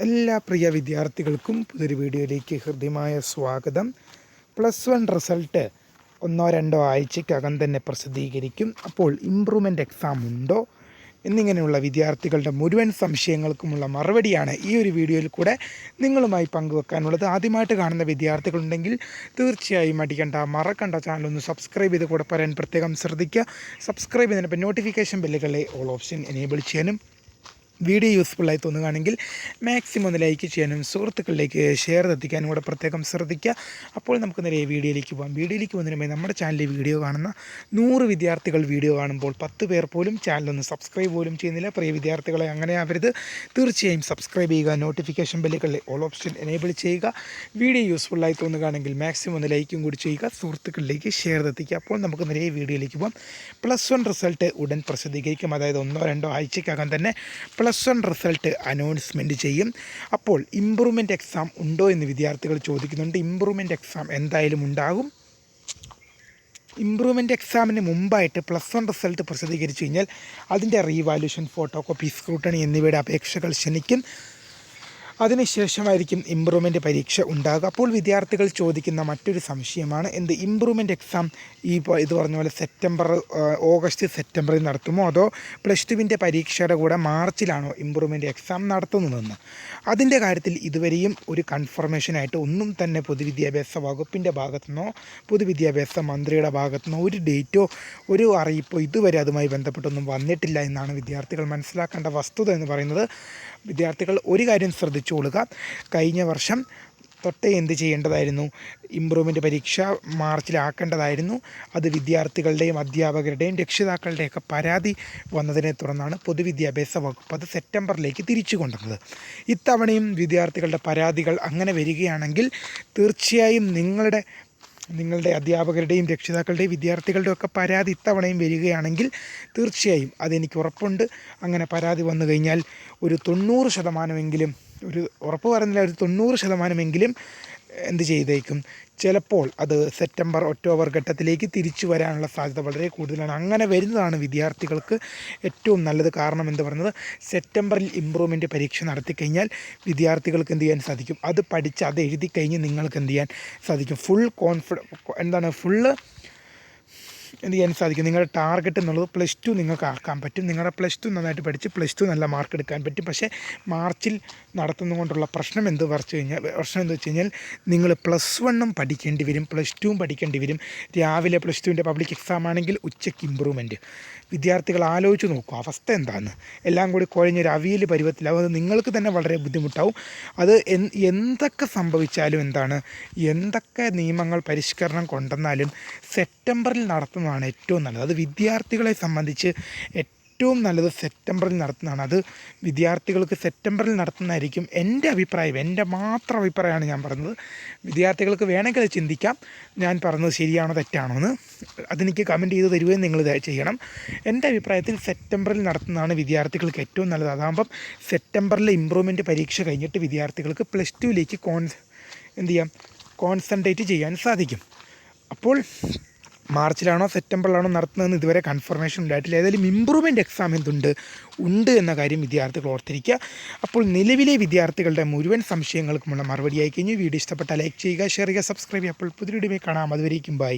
എല്ലാ പ്രിയ വിദ്യാർത്ഥികൾക്കും പുതിയൊരു വീഡിയോയിലേക്ക് ഹൃദ്യമായ സ്വാഗതം. +1 റിസൾട്ട് 1-2 ആഴ്ചയ്ക്കകം തന്നെ പ്രസിദ്ധീകരിക്കും. അപ്പോൾ ഇമ്പ്രൂവ്മെൻ്റ് എക്സാം ഉണ്ടോ എന്നിങ്ങനെയുള്ള വിദ്യാർത്ഥികളുടെ മുഴുവൻ സംശയങ്ങൾക്കുമുള്ള മറുപടിയാണ് ഈ ഒരു വീഡിയോയിൽ കൂടെ നിങ്ങളുമായി പങ്കുവെക്കാനുള്ളത്. ആദ്യമായിട്ട് കാണുന്ന വിദ്യാർത്ഥികളുണ്ടെങ്കിൽ തീർച്ചയായും മറക്കണ്ട ചാനലൊന്ന് സബ്സ്ക്രൈബ് ചെയ്ത് കൂടെ പറയാൻ പ്രത്യേകം ശ്രദ്ധിക്കുക. സബ്സ്ക്രൈബ് ചെയ്തതിനൊപ്പം നോട്ടിഫിക്കേഷൻ ബെല്ലുകളിലെ ഓൾ ഓപ്ഷൻ എനേബിൾ ചെയ്യാനും വീഡിയോ യൂസ്ഫുള്ളായി തോന്നുകയാണെങ്കിൽ മാക്സിമം ഒന്ന് ലൈക്ക് ചെയ്യാനും സുഹൃത്തുക്കളിലേക്ക് ഷെയർ എത്തിക്കാനും കൂടെ പ്രത്യേകം ശ്രദ്ധിക്കുക. അപ്പോൾ നമുക്ക് നേരെ വീഡിയോയിലേക്ക് പോകാം. വീഡിയോയിലേക്ക് പോകുന്നതിന് നമ്മുടെ ചാനലിൽ വീഡിയോ കാണുന്ന 100 വിദ്യാർത്ഥികൾ വീഡിയോ കാണുമ്പോൾ 10 പേർ പോലും ചാനലൊന്ന് സബ്സ്ക്രൈബ് പോലും ചെയ്യുന്നില്ല. പ്രിയ വിദ്യാർത്ഥികളെ അങ്ങനെ ആവരുത്. തീർച്ചയായും സബ്സ്ക്രൈബ് ചെയ്യുക, നോട്ടിഫിക്കേഷൻ ബെല്ലുകളിലെ ഓൾ ഓപ്ഷൻ എനേബിൾ ചെയ്യുക. വീഡിയോ യൂസ്ഫുള്ളായി തോന്നുകയാണെങ്കിൽ മാക്സിമം ഒന്ന് ലൈക്കും കൂടി ചെയ്യുക, സുഹൃത്തുക്കളിലേക്ക് ഷെയർ എത്തിക്കുക. അപ്പോൾ നമുക്ക് നേരെ വീഡിയോയിലേക്ക് പോകാം. +1 റിസൾട്ട് ഉടൻ പ്രസിദ്ധീകരിക്കും. അതായത് 1-2 ആഴ്ചയ്ക്കകം തന്നെ +1 റിസൾട്ട് അനൗൺസ്മെൻറ്റ് ചെയ്യും. അപ്പോൾ ഇമ്പ്രൂവ്മെൻറ്റ് എക്സാം ഉണ്ടോ എന്ന് വിദ്യാർത്ഥികൾ ചോദിക്കുന്നുണ്ട്. ഇമ്പ്രൂവ്മെൻറ്റ് എക്സാം എന്തായാലും ഉണ്ടാകും. ഇമ്പ്രൂവ്മെൻറ്റ് എക്സാമിന് മുമ്പായിട്ട് +1 റിസൾട്ട് പ്രസിദ്ധീകരിച്ചു കഴിഞ്ഞാൽ അതിൻ്റെ റീവാല്യൂഷൻ, ഫോട്ടോ കോപ്പി, സ്ക്രൂട്ടണി എന്നിവയുടെ അപേക്ഷകൾ ക്ഷണിക്കും. അതിനുശേഷമായിരിക്കും ഇമ്പ്രൂവ്മെൻറ്റ് പരീക്ഷ ഉണ്ടാകുക. അപ്പോൾ വിദ്യാർത്ഥികൾ ചോദിക്കുന്ന മറ്റൊരു സംശയമാണ്, ഇമ്പ്രൂവ്മെൻറ്റ് എക്സാം ഇത് പറഞ്ഞ പോലെ ഓഗസ്റ്റ് സെപ്റ്റംബറിൽ നടത്തുമോ അതോ +2വിൻ്റെ പരീക്ഷയുടെ കൂടെ മാർച്ചിലാണോ ഇമ്പ്രൂവ്മെൻറ്റ് എക്സാം നടത്തുന്നതെന്ന്. അതിൻ്റെ കാര്യത്തിൽ ഇതുവരെയും ഒരു കൺഫർമേഷനായിട്ട് ഒന്നും തന്നെ പൊതുവിദ്യാഭ്യാസ വകുപ്പിൻ്റെ ഭാഗത്തുനിന്നോ പൊതുവിദ്യാഭ്യാസ മന്ത്രിയുടെ ഭാഗത്തുനിന്നോ ഒരു ഡേറ്റോ ഒരു അറിയിപ്പോ ഇതുവരെ അതുമായി ബന്ധപ്പെട്ടൊന്നും വന്നിട്ടില്ല എന്നാണ് വിദ്യാർത്ഥികൾ മനസ്സിലാക്കേണ്ട വസ്തുത എന്ന് പറയുന്നത്. വിദ്യാർത്ഥികൾ ഒരു കാര്യം ശ്രദ്ധിച്ചുകൊള്ളുക, കഴിഞ്ഞ വർഷം തൊട്ടേ എന്ത് ചെയ്യേണ്ടതായിരുന്നു, ഇമ്പ്രൂവ്മെൻറ്റ് പരീക്ഷ മാർച്ചിലാക്കേണ്ടതായിരുന്നു. അത് വിദ്യാർത്ഥികളുടെയും അധ്യാപകരുടെയും രക്ഷിതാക്കളുടെയൊക്കെ പരാതി വന്നതിനെ തുടർന്നാണ് പൊതുവിദ്യാഭ്യാസ വകുപ്പ് അത് സെപ്റ്റംബറിലേക്ക് തിരിച്ചു കൊണ്ടുവന്നത്. ഇത്തവണയും വിദ്യാർത്ഥികളുടെ പരാതികൾ അങ്ങനെ വരികയാണെങ്കിൽ തീർച്ചയായും നിങ്ങളുടെ അധ്യാപകരുടെയും രക്ഷിതാക്കളുടെയും വിദ്യാർത്ഥികളുടെയും ഒക്കെ പരാതി ഇത്തവണയും വരികയാണെങ്കിൽ തീർച്ചയായും അതെനിക്ക് ഉറപ്പുണ്ട്. അങ്ങനെ പരാതി വന്നു കഴിഞ്ഞാൽ ഒരു 90%, ഒരു ഉറപ്പ് പറയുന്നില്ല, ഒരു 90% എന്ത് ചെയ്തേക്കും, ചിലപ്പോൾ അത് സെപ്റ്റംബർ ഒക്ടോബർ ഘട്ടത്തിലേക്ക് തിരിച്ചു വരാനുള്ള സാധ്യത വളരെ കൂടുതലാണ്. അങ്ങനെ വരുന്നതാണ് വിദ്യാർത്ഥികൾക്ക് ഏറ്റവും നല്ലത്. കാരണം എന്ന് പറയുന്നത് സെപ്റ്റംബറിൽ ഇമ്പ്രൂവ്മെൻറ്റ് പരീക്ഷ നടത്തിക്കഴിഞ്ഞാൽ വിദ്യാർത്ഥികൾക്ക് എന്ത് ചെയ്യാൻ സാധിക്കും, അത് പഠിച്ച് അത് എഴുതി കഴിഞ്ഞ് നിങ്ങൾക്ക് എന്ത് ചെയ്യാൻ സാധിക്കും, എന്ത് ചെയ്യാൻ സാധിക്കും, നിങ്ങളുടെ ടാർഗറ്റ് എന്നുള്ളത് +2 നിങ്ങൾക്ക് ആക്കാൻ പറ്റും. നിങ്ങളുടെ +2 നന്നായിട്ട് പഠിച്ച് +2 നല്ല മാർക്ക് എടുക്കാൻ പറ്റും. പക്ഷേ മാർച്ചിൽ നടത്തുന്നതുകൊണ്ടുള്ള പ്രശ്നം എന്താ വെച്ച് കഴിഞ്ഞാൽ നിങ്ങൾ +1 പഠിക്കേണ്ടി വരും, +2 പഠിക്കേണ്ടി വരും. രാവിലെ +2വിൻ്റെ പബ്ലിക് എക്സാം ആണെങ്കിൽ ഉച്ചയ്ക്ക് ഇമ്പ്രൂവ്മെൻറ്റ്. വിദ്യാർത്ഥികൾ ആലോചിച്ച് നോക്കും അവസ്ഥ എന്താണെന്ന്. എല്ലാം കൂടി കുഴഞ്ഞൊരു അവിയൽ പരുവത്തിലാവും. അത് നിങ്ങൾക്ക് തന്നെ വളരെ ബുദ്ധിമുട്ടാവും. അത് എന്തൊക്കെ സംഭവിച്ചാലും എന്തൊക്കെ നിയമങ്ങൾ പരിഷ്കരണം കൊണ്ടുവന്നാലും സെപ്റ്റംബറിൽ നടത്തുന്നതാണ് ഏറ്റവും നല്ലത്. അത് വിദ്യാർത്ഥികളെ സംബന്ധിച്ച് ഏറ്റവും നല്ലത് സെപ്റ്റംബറിൽ നടത്തുന്നതാണ്. അത് വിദ്യാർത്ഥികൾക്ക് സെപ്റ്റംബറിൽ നടത്തുന്നതായിരിക്കും എൻ്റെ അഭിപ്രായം. എൻ്റെ മാത്രം അഭിപ്രായമാണ് ഞാൻ പറഞ്ഞത്. വിദ്യാർത്ഥികൾക്ക് വേണമെങ്കിൽ അത് ചിന്തിക്കാം, ഞാൻ പറഞ്ഞത് ശരിയാണോ തെറ്റാണോ എന്ന്. അതെനിക്ക് കമൻറ്റ് ചെയ്ത് തരുകയും നിങ്ങൾ ചെയ്യണം. എൻ്റെ അഭിപ്രായത്തിൽ സെപ്റ്റംബറിൽ നടത്തുന്നതാണ് വിദ്യാർത്ഥികൾക്ക് ഏറ്റവും നല്ലത്. അതാകുമ്പം സെപ്റ്റംബറിലെ ഇമ്പ്രൂവ്മെൻറ്റ് പരീക്ഷ കഴിഞ്ഞിട്ട് വിദ്യാർത്ഥികൾക്ക് +2ലേക്ക് കോൺസെൻട്രേറ്റ് ചെയ്യാൻ സാധിക്കും. അപ്പോൾ മാർച്ചിലാണോ സെപ്റ്റംബറിലാണോ നടത്തുന്നതെന്ന് ഇതുവരെ കൺഫർമേഷൻ ഉണ്ടായിട്ടില്ല. ഏതായാലും ഇമ്പ്രൂവ്മെൻറ്റ് എക്സാം ഉണ്ട് എന്ന കാര്യം വിദ്യാർത്ഥികൾ ഓർത്തിരിക്കുക. അപ്പോൾ നിലവിലെ വിദ്യാർത്ഥികളുടെ മുഴുവൻ സംശയങ്ങൾക്കുമുള്ള മറുപടിയായി കഴിഞ്ഞു. വീഡിയോ ഇഷ്ടപ്പെട്ടാൽ ലൈക്ക് ചെയ്യുക, ഷെയർ ചെയ്യുക, സബ്സ്ക്രൈബ് ചെയ്യുക. അപ്പോൾ പുതിയ വീഡിയോയിൽ കാണാം. അതുവരേക്കും ബൈ.